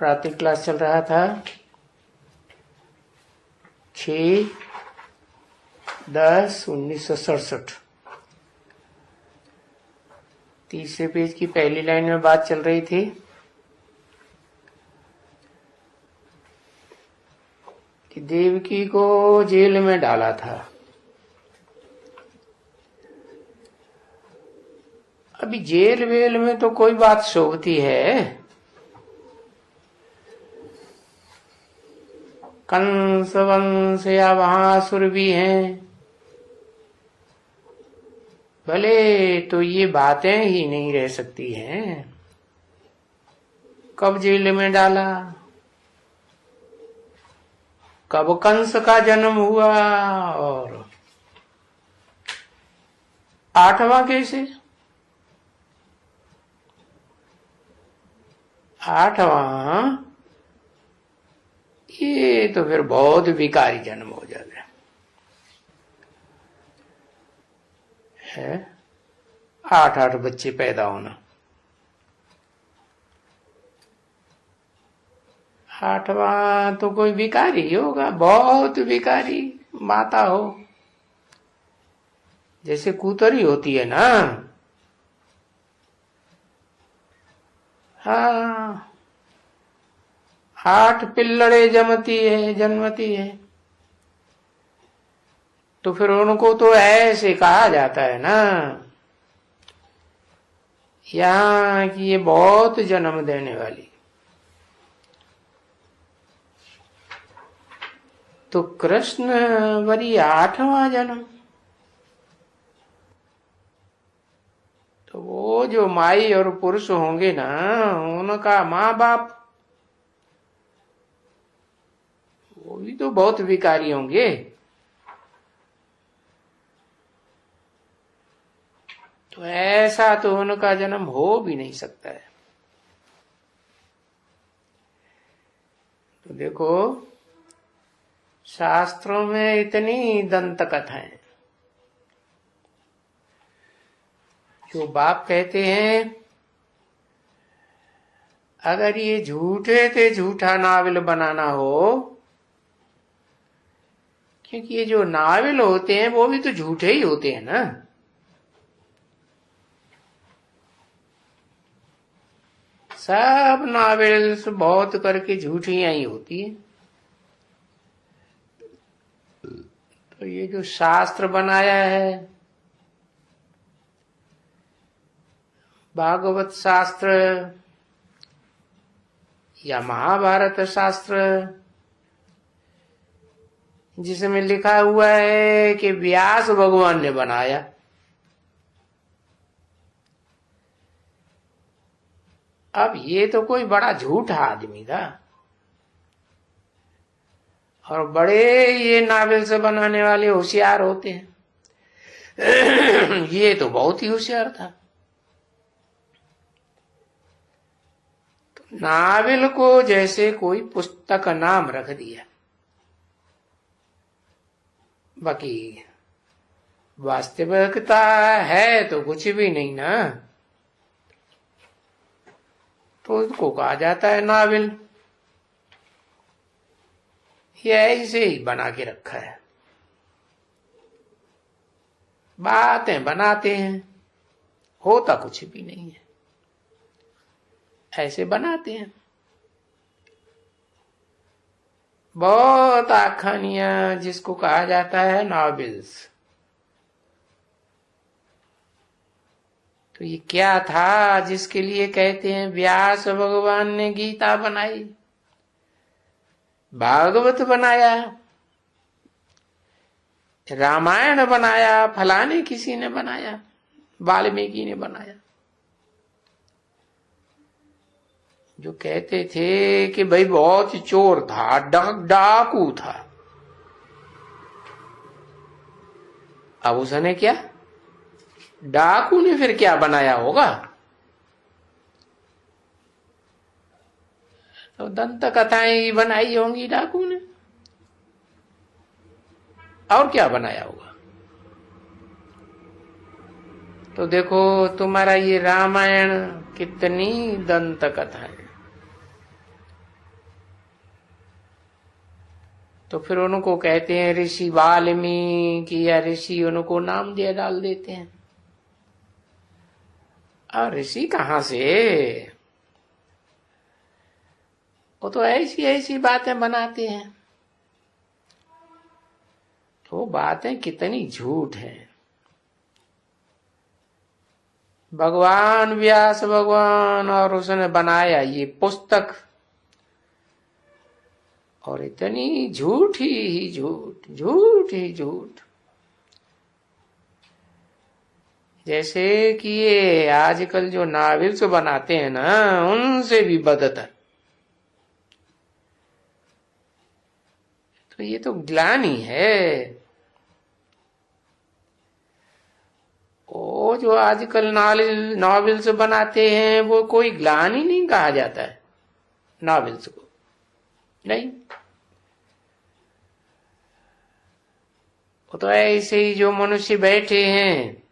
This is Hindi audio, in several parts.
प्रातः क्लास चल रहा था 6/10/1967। तीसरे पेज की पहली लाइन में बात चल रही थी कि देवकी को जेल में डाला था। अभी जेल वेल में तो कोई बात शोभती है। कंस वंश या वहासुर भी हैं, भले तो ये बातें ही नहीं रह सकती हैं। कब जेल में डाला, कब कंस का जन्म हुआ और 8वां कैसे? 8वां ये तो फिर बहुत विकारी जन्म हो जाता है। 8 बच्चे पैदा होना, 8वां तो कोई विकारी होगा, बहुत विकारी माता हो, जैसे कूतरी होती है ना। हाँ, 8 पिल्लड़े जन्मती है तो फिर उनको तो ऐसे कहा जाता है ना यहाँ कि ये बहुत जन्म देने वाली। तो कृष्ण वरी 8वां जन्म, तो वो जो माई और पुरुष होंगे ना, उनका माँ बाप वो भी तो बहुत विकारी होंगे। तो ऐसा तो उनका जन्म हो भी नहीं सकता है। तो देखो शास्त्रों में इतनी दंत कथाएं, जो बाप कहते हैं अगर ये झूठे से झूठा नावल बनाना हो, क्योंकि ये जो नावल होते हैं वो भी तो झूठे ही होते हैं ना। सब नावेल्स बहुत करके झूठियां ही होती है। तो ये जो शास्त्र बनाया है, भागवत शास्त्र या महाभारत शास्त्र, जिसमें लिखा हुआ है कि व्यास भगवान ने बनाया, अब ये तो कोई बड़ा झूठा आदमी था। और बड़े ये नावल से बनाने वाले होशियार होते हैं। ये तो बहुत ही होशियार था। तो नावल को जैसे कोई पुस्तक नाम रख दिया, बाकी वास्तविकता है तो कुछ भी नहीं ना। तो उसको कहा जाता है नावल। ये ऐसे ही बना के रखा है, बातें बनाते हैं, होता कुछ भी नहीं है, ऐसे बनाते हैं। बहुत आखानियां जिसको कहा जाता है नॉवेल्स। तो ये क्या था जिसके लिए कहते हैं व्यास भगवान ने गीता बनाई, भागवत बनाया, रामायण बनाया, फलाने किसी ने बनाया, वाल्मीकि ने बनाया। जो कहते थे कि भाई बहुत चोर था, डाकू था, अब उसने क्या, डाकू ने फिर क्या बनाया होगा? तो दंत कथाएं बनाई होंगी डाकू ने, और क्या बनाया होगा? तो देखो तुम्हारा ये रामायण कितनी दंत कथा है। तो फिर उनको कहते हैं ऋषि वाल्मीकि या ऋषि, उनको नाम दिया डाल देते हैं। और ऋषि कहाँ से, वो तो ऐसी ऐसी बातें बनाते हैं। तो बातें कितनी झूठ हैं। भगवान व्यास भगवान, और उसने बनाया ये पुस्तक, और इतनी झूठ ही झूठ, झूठ ही झूठ। जैसे कि ये आजकल जो नावल्स बनाते हैं ना, उनसे भी बदतर। तो ये तो ग्लानि है। वो जो आजकल नॉवेल्स बनाते हैं, वो कोई ग्लानि नहीं कहा जाता है नॉवेल्स को, नहीं। वो तो ऐसे ही जो मनुष्य बैठे हैं,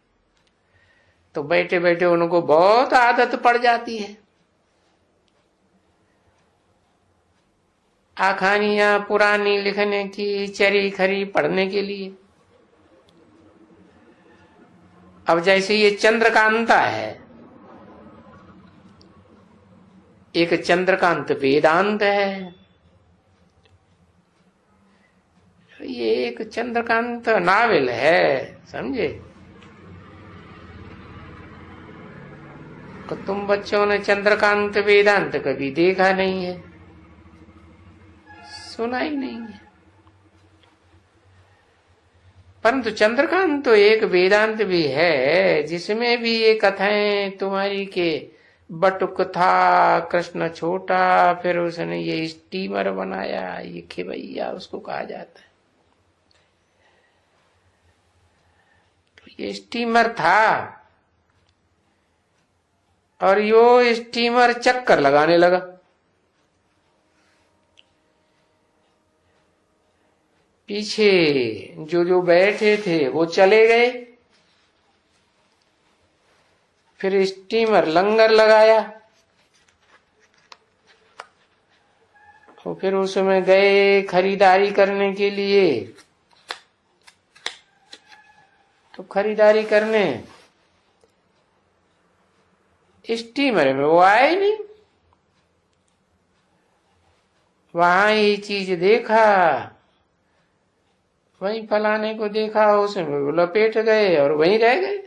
तो बैठे बैठे उनको बहुत आदत पड़ जाती है कहानियां पुरानी लिखने की, चरी खरी पढ़ने के लिए। अब जैसे ये चंद्रकांता है, एक चंद्रकांत वेदांत है, ये एक चंद्रकांत नावल है, समझे। तो तुम बच्चों ने चंद्रकांत वेदांत कभी देखा नहीं है, सुना ही नहीं है। परंतु चंद्रकांत तो एक वेदांत भी है, जिसमें भी ये कथाएं तुम्हारी के बटुक था, कृष्ण छोटा, फिर उसने ये स्टीमर बनाया, ये खेवैया उसको कहा जाता है। तो ये स्टीमर था, और यो स्टीमर चक्कर लगाने लगा। पीछे जो जो बैठे थे वो चले गए, फिर स्टीमर लंगर लगाया, तो फिर उसमें गए खरीदारी करने के लिए। तो खरीदारी करने स्टीमर में वो आए नहीं, वहां ये चीज देखा, वहीं फलाने को देखा, उसमें वो लपेट गए और वहीं रह गए।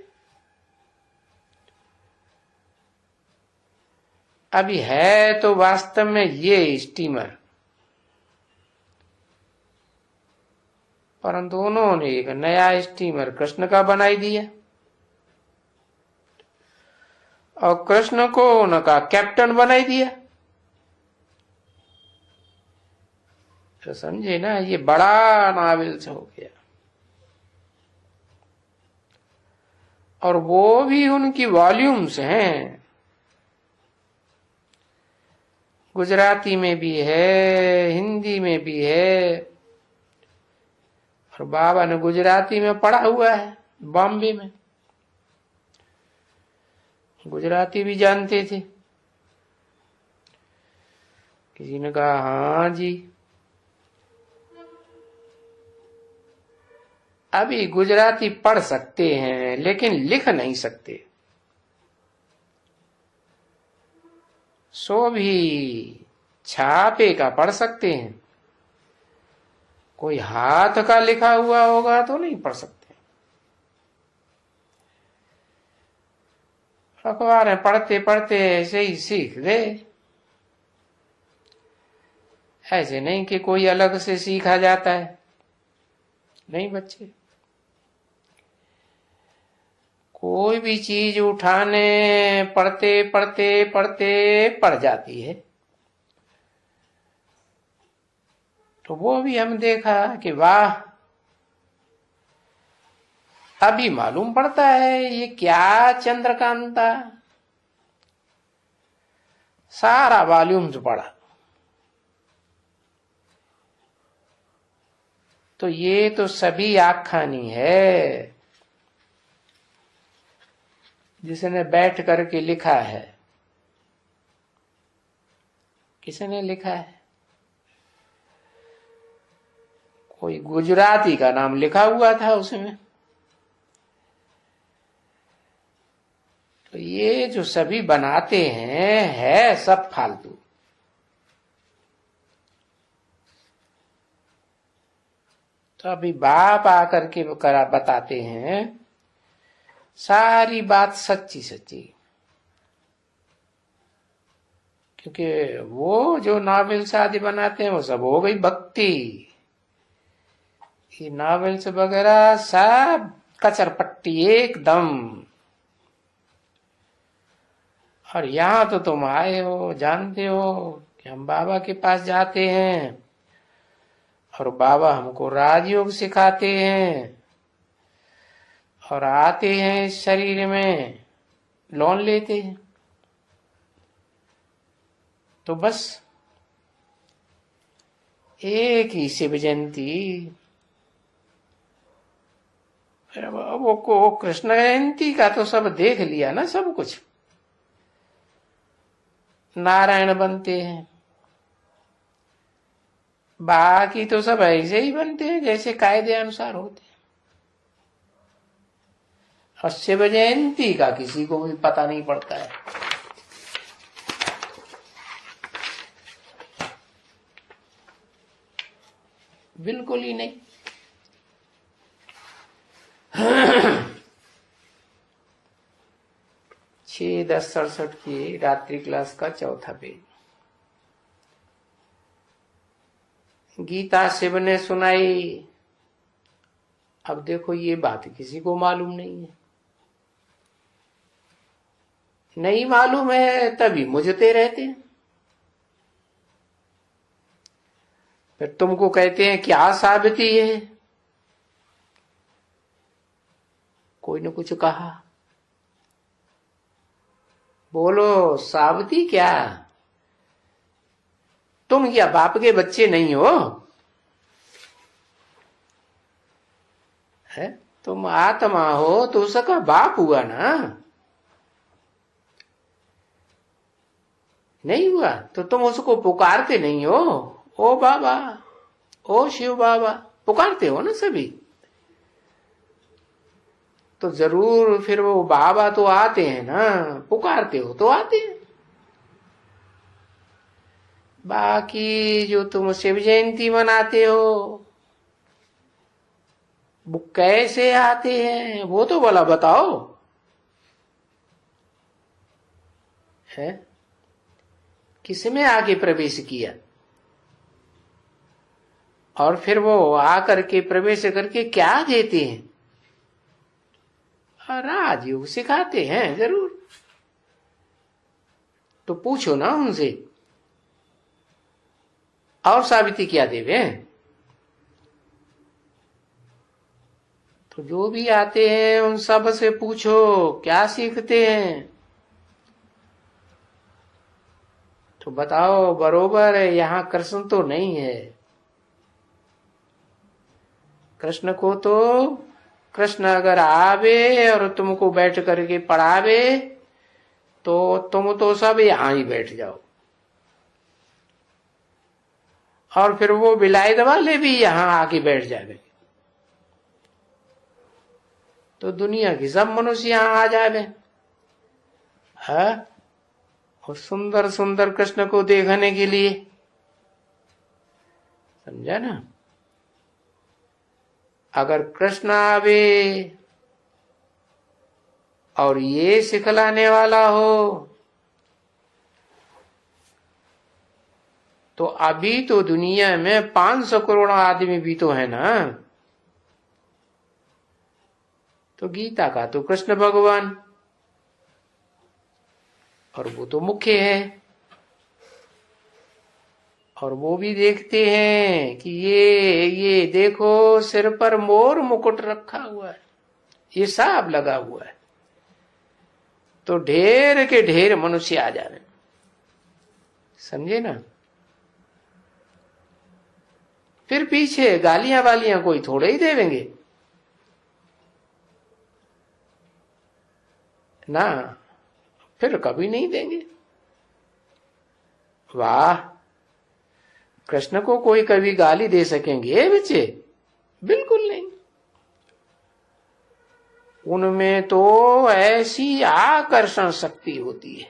अभी है तो वास्तव में ये स्टीमर, परंतु उन्होंने एक नया स्टीमर कृष्ण का बनाई दिया, और कृष्ण को उनका कैप्टन बनाई दिया। तो समझे ना, ये बड़ा नावल्स हो गया। और वो भी उनकी वॉल्यूम्स हैं, गुजराती में भी है, हिंदी में भी है। और बाबा ने गुजराती में पढ़ा हुआ है, बॉम्बे में गुजराती भी जानते थे। किसी ने कहा हाँ जी, अभी गुजराती पढ़ सकते हैं लेकिन लिख नहीं सकते। सो भी छापे का पढ़ सकते हैं, कोई हाथ का लिखा हुआ होगा तो नहीं पढ़ सकते। अखबार पढ़ते पढ़ते ऐसे ही सीख गए, ऐसे नहीं कि कोई अलग से सीखा जाता है, नहीं बच्चे। कोई भी चीज उठाने पढ़ते पढ़ते पढ़ते पढ़ जाती है। तो वो भी हम देखा कि वाह, अभी मालूम पड़ता है ये क्या चंद्रकांता, सारा वॉल्यूम्स पढ़ा। तो ये तो सभी आखानी है, जिसने बैठ करके लिखा है। किसने लिखा है? कोई गुजराती का नाम लिखा हुआ था उसमें। तो ये जो सभी बनाते हैं है सब फालतू। तो अभी बाप आकर के बताते हैं सारी बात सच्ची सच्ची, क्योंकि वो जो नॉवेल्स आदि बनाते हैं वो सब हो गई भक्ति। ये नॉवेल्स वगैरह सब कचरपट्टी एकदम। और यहां तो तुम आए हो, जानते हो कि हम बाबा के पास जाते हैं और बाबा हमको राजयोग सिखाते हैं और आते हैं इस शरीर में, लोन लेते हैं। तो बस एक ही शिव जयंती, वो कृष्ण जयंती का तो सब देख लिया ना, सब कुछ नारायण बनते हैं, बाकी तो सब ऐसे ही बनते हैं जैसे कायदे अनुसार होते हैं। और शिव जयंती का किसी को भी पता नहीं पड़ता है। बिल्कुल ही नहीं। 6/10/67 की रात्रि क्लास का चौथा पेज। गीता शिव ने सुनाई। अब देखो ये बात किसी को मालूम नहीं है, नहीं मालूम है तभी मुझते रहते हैं। फिर तुमको कहते हैं क्या साबिती है, कोई ने कुछ कहा, बोलो साबिती क्या? तुम क्या बाप के बच्चे नहीं हो? है तुम आत्मा हो तो उसका बाप हुआ ना, नहीं हुआ तो तुम उसको पुकारते नहीं हो, ओ बाबा, ओ शिव बाबा, पुकारते हो ना सभी। तो जरूर फिर वो बाबा तो आते हैं ना, पुकारते हो तो आते हैं। बाकी जो तुम शिव जयंती मनाते हो वो कैसे आते हैं वो तो बोला बताओ। है किसमें आके प्रवेश किया, और फिर वो आकर के प्रवेश करके क्या देते हैं? राजयोग सिखाते हैं जरूर। तो पूछो ना उनसे, और साबिती क्या देवे? तो जो भी आते हैं उन सब से पूछो क्या सीखते हैं, तो बताओ बरोबर है। यहां कृष्ण तो नहीं है। कृष्ण को तो कृष्ण अगर आवे और तुमको बैठ करके पढ़ावे तो तुम तो सब यहां ही बैठ जाओ, और फिर वो विलायत वाले भी यहां आके बैठ जावे, तो दुनिया की सब मनुष्य यहां आ जावे। है और सुंदर सुंदर कृष्ण को देखने के लिए, समझा ना। अगर कृष्ण आवे और ये सिखलाने वाला हो तो अभी तो दुनिया में 500 करोड़ आदमी भी तो है ना। तो गीता का तो कृष्ण भगवान, और वो तो मुख्य है, और वो भी देखते हैं कि ये देखो सिर पर मोर मुकुट रखा हुआ है, ये सांप लगा हुआ है, तो ढेर के ढेर मनुष्य आ जावे, समझे ना। फिर पीछे गालियां वालियां कोई थोड़े ही देवेंगे ना, फिर कभी नहीं देंगे। वाह, कृष्ण को कोई कभी गाली दे सकेंगे बच्चे? बिल्कुल नहीं। उनमें तो ऐसी आकर्षण शक्ति होती है,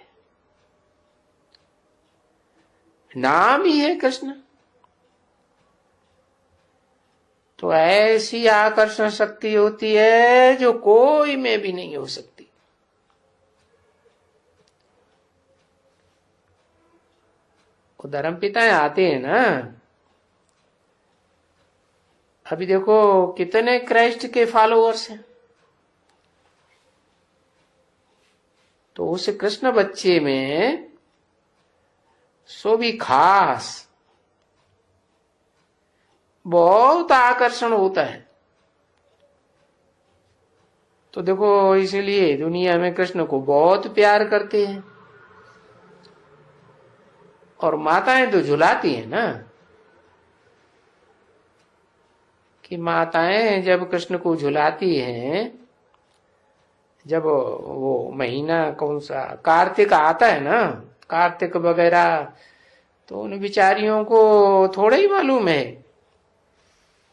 नाम ही है कृष्ण, तो ऐसी आकर्षण शक्ति होती है जो कोई में भी नहीं हो सकती। वो धर्म पिताएं आते हैं ना, अभी देखो कितने क्राइस्ट के फॉलोअर्स हैं, तो उस कृष्ण बच्चे में सो भी खास बहुत आकर्षण होता है। तो देखो इसलिए दुनिया में कृष्ण को बहुत प्यार करते हैं, और माताएं तो झुलाती हैं ना, कि माताएं जब कृष्ण को झुलाती हैं, जब वो महीना कौन सा कार्तिक आता है ना, कार्तिक वगैरह, तो उन बिचारियों को थोड़ा ही मालूम है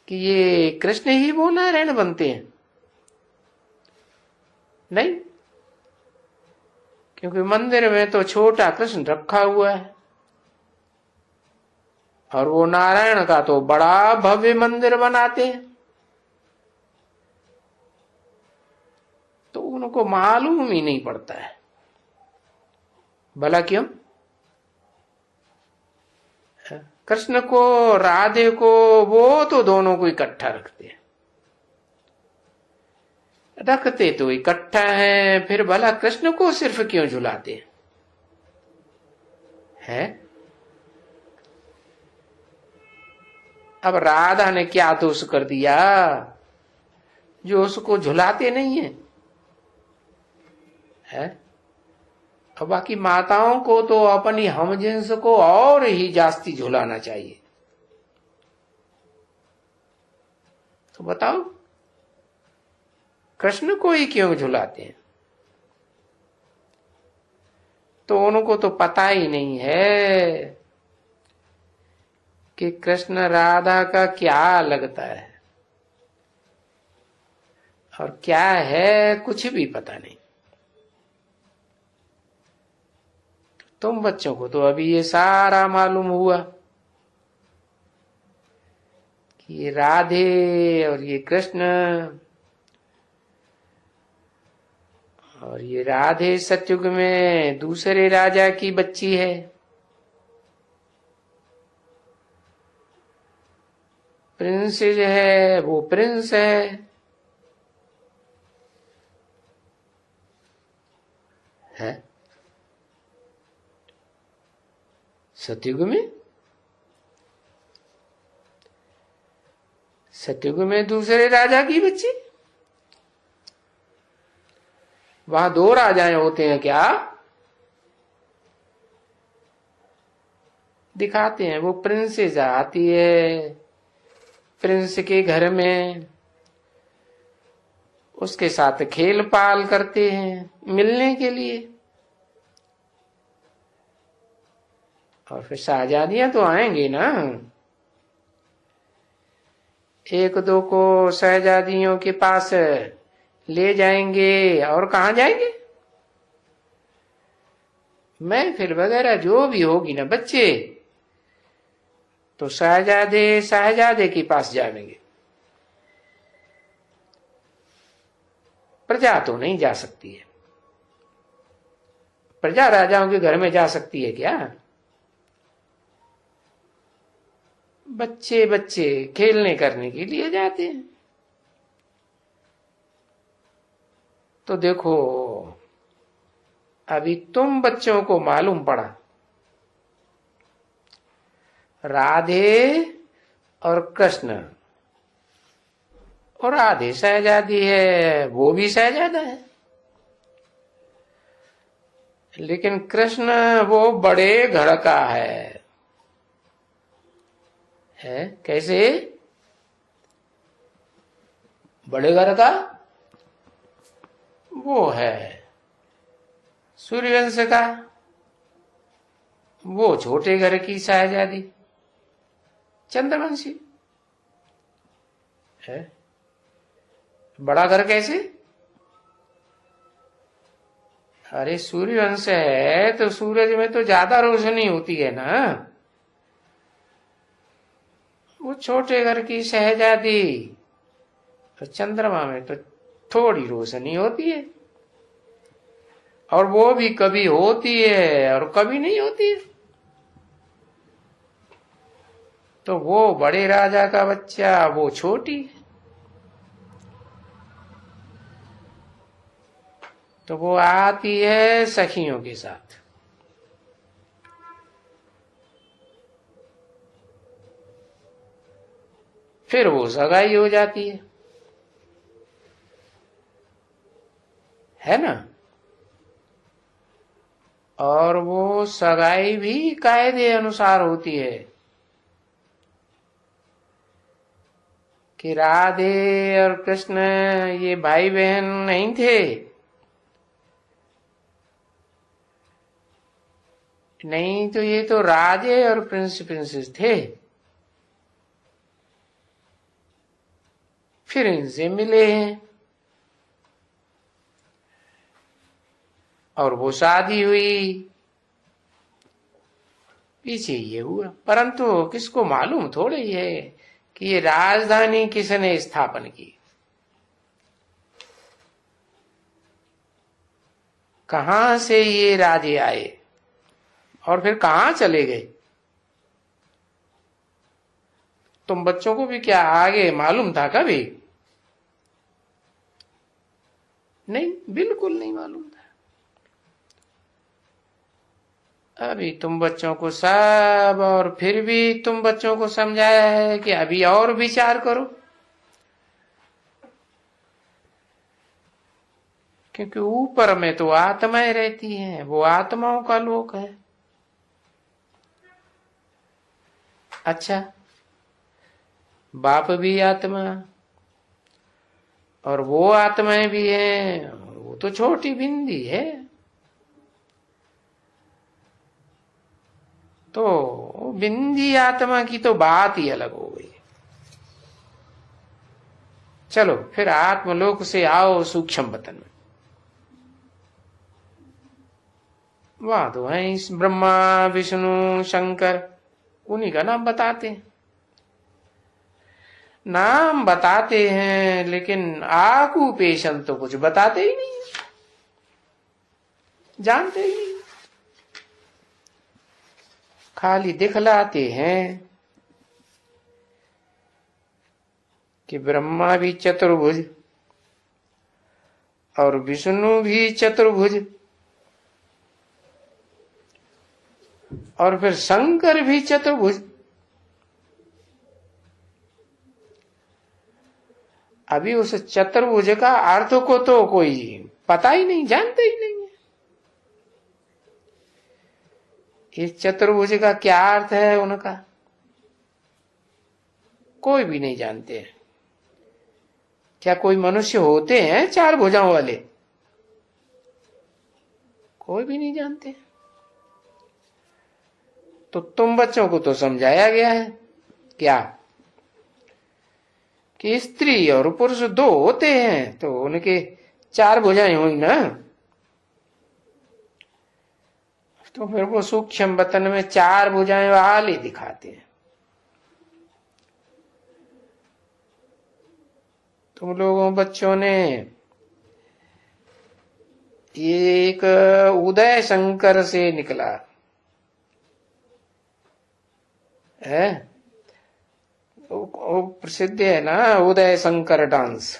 कि ये कृष्ण ही वो नारायण बनते हैं, नहीं, क्योंकि मंदिर में तो छोटा कृष्ण रखा हुआ है, और वो नारायण का तो बड़ा भव्य मंदिर बनाते हैं, तो उनको मालूम ही नहीं पड़ता है। भला क्यों? कृष्ण को राधे को वो तो दोनों को इकट्ठा रखते हैं, रखते तो इकट्ठा है, फिर भला कृष्ण को सिर्फ क्यों झुलाते हैं? अब राधा ने क्या दोष कर दिया जो उसको झुलाते नहीं है? अब बाकी माताओं को तो अपनी हमजिन्स को और ही जास्ती झुलाना चाहिए। तो बताओ कृष्ण को ही क्यों झुलाते हैं? तो उनको तो पता ही नहीं है कि कृष्ण राधा का क्या लगता है और क्या है, कुछ भी पता नहीं। तुम बच्चों को तो अभी ये सारा मालूम हुआ कि ये राधे और ये कृष्ण, और ये राधे सतयुग में दूसरे राजा की बच्ची है, प्रिंस है, वो प्रिंस है सतयुग में, सतयुग में दूसरे राजा की बच्ची। वहां दो राजाएं होते हैं क्या? दिखाते हैं, वो प्रिंसेस आती है प्रिंस के घर में, उसके साथ खेल पाल करते हैं मिलने के लिए, और फिर शाहजादियां तो आएंगी ना, एक दो को शहजादियों के पास ले जाएंगे, और कहां जाएंगे? महफिल वगैरह जो भी होगी ना बच्चे, तो शहजादे के पास जाएंगे, प्रजा तो नहीं जा सकती है। प्रजा राजाओं के घर में जा सकती है क्या? बच्चे बच्चे खेलने करने के लिए जाते हैं। तो देखो अभी तुम बच्चों को मालूम पड़ा, राधे और कृष्ण, और राधे शहजादी है, वो भी शहजादा है, लेकिन कृष्ण वो बड़े घर का है कैसे? बड़े घर का वो है सूर्यवंश का, वो छोटे घर की शहजादी चंद्रवंशी है? बड़ा घर कैसे? अरे सूर्यवंश है तो सूरज में तो ज्यादा रोशनी होती है ना। वो छोटे घर की शहजादी, तो चंद्रमा में तो थोड़ी रोशनी होती है, और वो भी कभी होती है और कभी नहीं होती है। तो वो बड़े राजा का बच्चा, वो छोटी है। तो वो आती है सखियों के साथ। फिर वो सगाई हो जाती है ना। और वो सगाई भी कायदे अनुसार होती है कि राधे और कृष्ण ये भाई बहन नहीं थे, नहीं तो ये तो राजे और प्रिंस प्रिंसेस थे। फिर इनसे मिले हैं और वो शादी हुई। पीछे ये हुआ, परंतु किसको मालूम थोड़े ही है कि ये राजधानी किसने स्थापन की, कहां से ये राजे आए और फिर कहां चले गए। तुम बच्चों को भी क्या आगे मालूम था कभी? नहीं, बिल्कुल नहीं मालूम था। अभी तुम बच्चों को सब, और फिर भी तुम बच्चों को समझाया है कि अभी और विचार करो, क्योंकि ऊपर में तो आत्माएं रहती हैं, वो आत्माओं का लोक है। अच्छा, बाप भी आत्मा और वो आत्माएं भी हैं, वो तो छोटी बिंदी है। तो बिंदी आत्मा की तो बात ही अलग हो गई। चलो फिर आत्मलोक से आओ सूक्ष्म वतन में। वहां तो है इस ब्रह्मा विष्णु शंकर, उन्हीं का नाम बताते हैं। नाम बताते हैं लेकिन आकुपेशन तो कुछ बताते ही नहीं, जानते ही नहीं। खाली दिखलाते हैं कि ब्रह्मा भी चतुर्भुज और विष्णु भी चतुर्भुज और फिर शंकर भी चतुर्भुज। अभी उस चतुर्भुज का अर्थ को तो कोई पता ही नहीं, जानते ही नहीं है। इस चतुर्भुज का क्या अर्थ है उनका, कोई भी नहीं जानते हैं। क्या कोई मनुष्य होते हैं चार भुजाओं वाले? कोई भी नहीं जानते। तो तुम बच्चों को तो समझाया गया है क्या कि स्त्री और पुरुष दो होते हैं, तो उनके चार भुजाएं हुई ना। तो फिर वो सूक्ष्म वतन में चार भुजाएं वाले दिखाते हैं। तुम लोगों बच्चों ने ये एक उदय शंकर से निकला है, वो प्रसिद्ध है ना उदय शंकर डांस।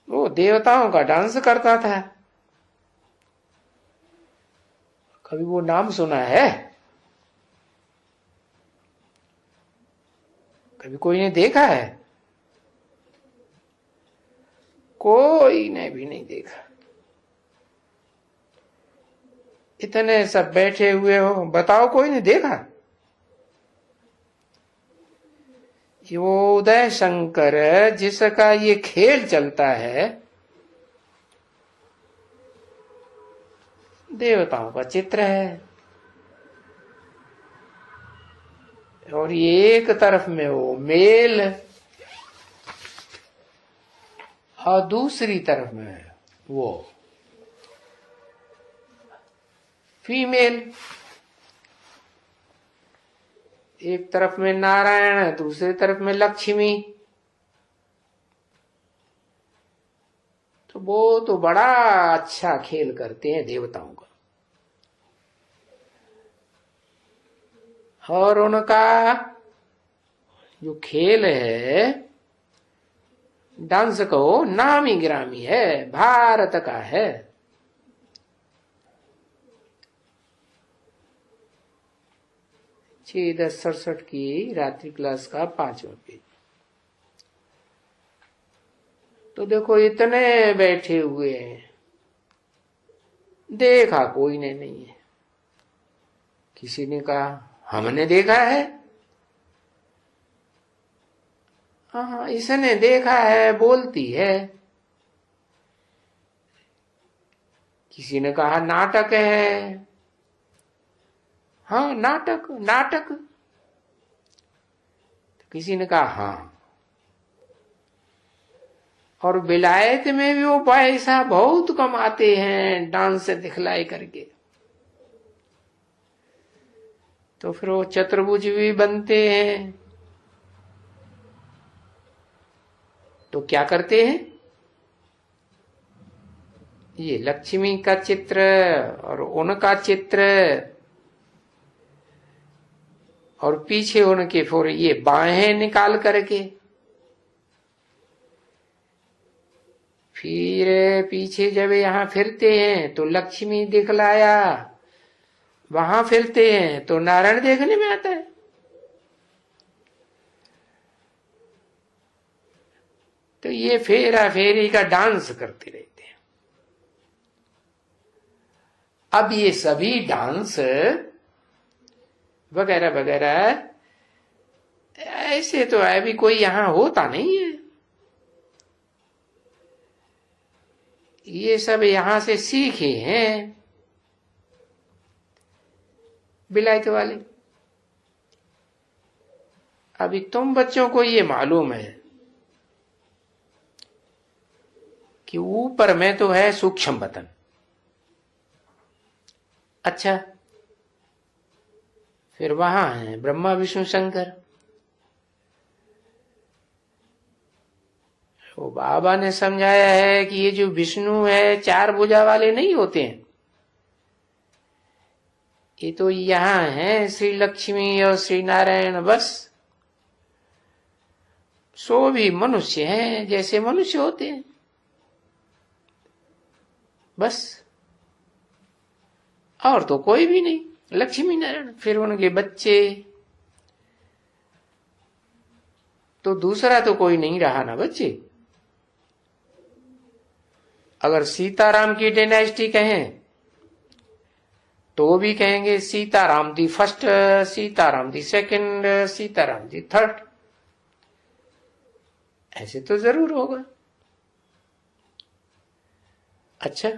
वो देवताओं का डांस करता था। कभी वो नाम सुना है? कभी कोई ने देखा है? कोई ने भी नहीं देखा। इतने सब बैठे हुए हो, बताओ कोई ने देखा? ये वो उदय शंकर जिसका ये खेल चलता है, देवताओं का चित्र है। और ये एक तरफ में वो मेल और दूसरी तरफ में वो फीमेल। एक तरफ में नारायण है, दूसरी तरफ में लक्ष्मी। तो वो तो बड़ा अच्छा खेल करते हैं देवताओं का। और उनका जो खेल है, डांस को नामी गिरामी है, भारत का है। छह 10 की रात्रि क्लास का 5वां पेज। तो देखो इतने बैठे हुए हैं, देखा कोई ने नहीं है। किसी ने कहा हमने देखा है। हाँ, इसने देखा है, बोलती है। किसी ने कहा नाटक है। हाँ, नाटक नाटक। तो किसी ने कहा हाँ। और विलायत में भी वो पैसा बहुत कमाते हैं डांस दिखलाई करके। तो फिर वो चतुर्भुज भी बनते हैं। तो क्या करते हैं, ये लक्ष्मी का चित्र और उनका चित्र, और पीछे उनके फिर ये बाहें निकाल करके, फिर पीछे जब यहां फिरते हैं तो लक्ष्मी दिखलाया, वहां फिरते हैं तो नारायण देखने में आता है। तो ये फेरा फेरी का डांस करते रहते हैं। अब ये सभी डांस वगैरह वगैरह ऐसे तो अभी कोई यहां होता नहीं है। ये सब यहां से सीखे हैं विलायत वाले। अभी तुम बच्चों को ये मालूम है कि ऊपर में तो है सूक्ष्म वतन। अच्छा, फिर वहां है ब्रह्मा विष्णु शंकर। वो बाबा ने समझाया है कि ये जो विष्णु है 4 भुजा वाले नहीं होते हैं। ये तो यहां है श्री लक्ष्मी और श्री नारायण, बस। सो भी मनुष्य हैं जैसे मनुष्य होते हैं, बस। और तो कोई भी नहीं, लक्ष्मी नारायण। फिर उनके बच्चे, तो दूसरा तो कोई नहीं रहा ना बच्चे। अगर सीताराम की डायनेस्टी कहें तो भी कहेंगे Sitaram the first, Sitaram the second, Sitaram the third. ऐसे तो जरूर होगा। अच्छा,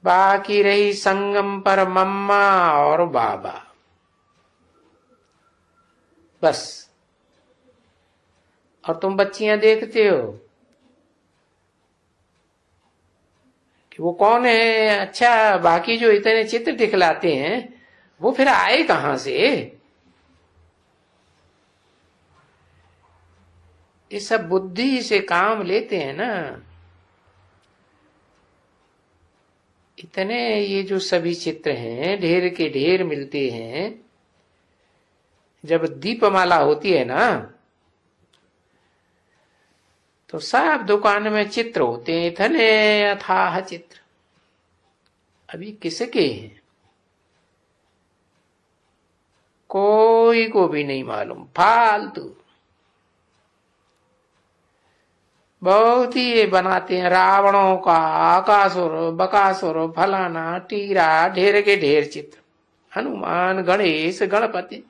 बाकी रही संगम पर मम्मा और बाबा, बस। और तुम बच्चियां देखते हो कि वो कौन है। अच्छा, बाकी जो इतने चित्र दिखलाते हैं वो फिर आए कहां से। ये सब बुद्धि से काम लेते हैं ना। इतने ये जो सभी चित्र हैं ढेर के ढेर मिलते हैं। जब दीपमाला होती है ना तो सब दुकान में चित्र होते हैं, इतने अथाह चित्र। अभी किसके हैं कोई को भी नहीं मालूम, फालतू। बहुत ही ये बनाते हैं रावणों का, आकासुर बकासुर फलाना टीरा, ढेर के ढेर चित्र। हनुमान, गणेश, गणपति,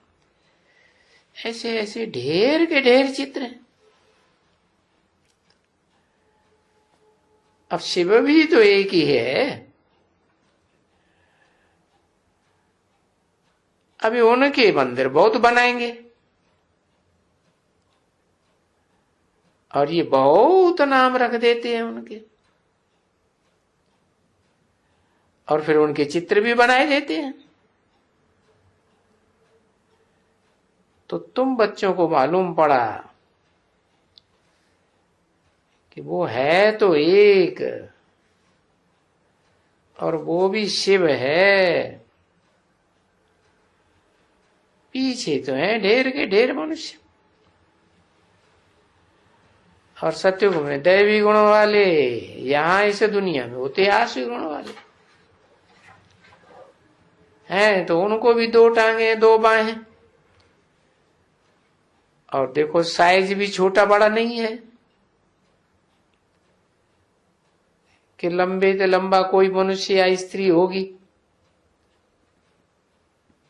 ऐसे ऐसे ढेर के ढेर चित्र हैं। अब शिव भी तो एक ही है। अभी उनके मंदिर बहुत बनाएंगे और ये बहुत नाम रख देते हैं उनके, और फिर उनके चित्र भी बनाए देते हैं। तो तुम बच्चों को मालूम पड़ा कि वो है तो एक, और वो भी शिव है, पीछे तो है ढेर के ढेर मनुष्य। और सत्युग में दैवी गुणों वाले, यहां इस दुनिया में होते आसुरी गुण वाले हैं, तो उनको भी दो टांगे दो बाहें, और देखो साइज भी छोटा बड़ा नहीं है कि लंबे से लंबा कोई मनुष्य या स्त्री होगी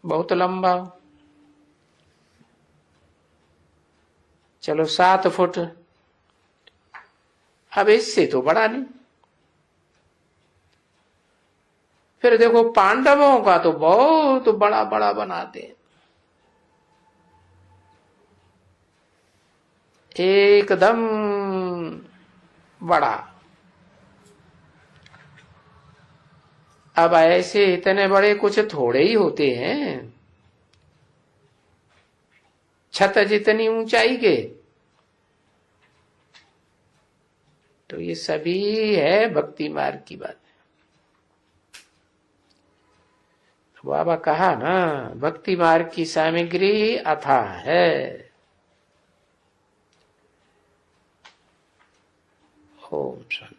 बहुत लंबा हो। चलो 7 फुट, अब इससे तो बड़ा नहीं। फिर देखो पांडवों का तो बहुत बड़ा बड़ा बनाते हैं, एकदम बड़ा। अब ऐसे इतने बड़े कुछ थोड़े ही होते हैं, छत जितनी ऊंचाई के। तो ये सभी है भक्ति मार्ग की बात। तो बाबा कहा ना, भक्ति मार्ग की सामग्री अथाह है। ओम शांति।